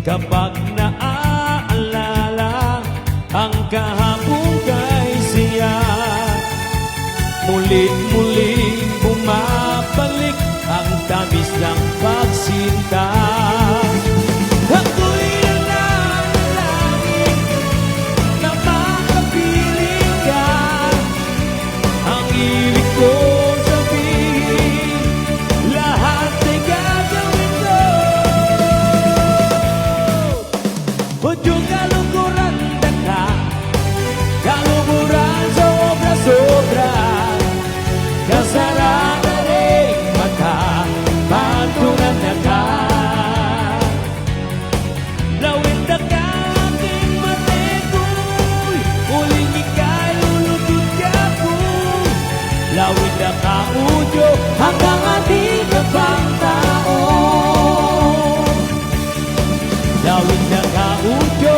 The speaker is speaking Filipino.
kapag naaalala ang kahapon kay siya. Mulit-muling bumabalik ang tamis ng pagsinta. Ako'y nananalangin na makapiling ka. Ang ibig ko sabihin, lahat ay gagawin ko. Medyo kalukuran ka, kalukuran sobra-sobra. Kasaranan ay mata, patungan na ka. Lawin na ka aking matekoy, uling ika'y lulutod ka po. Lawin na ka udyo, hanggang ating kapang tao. Lawin na ka udyo,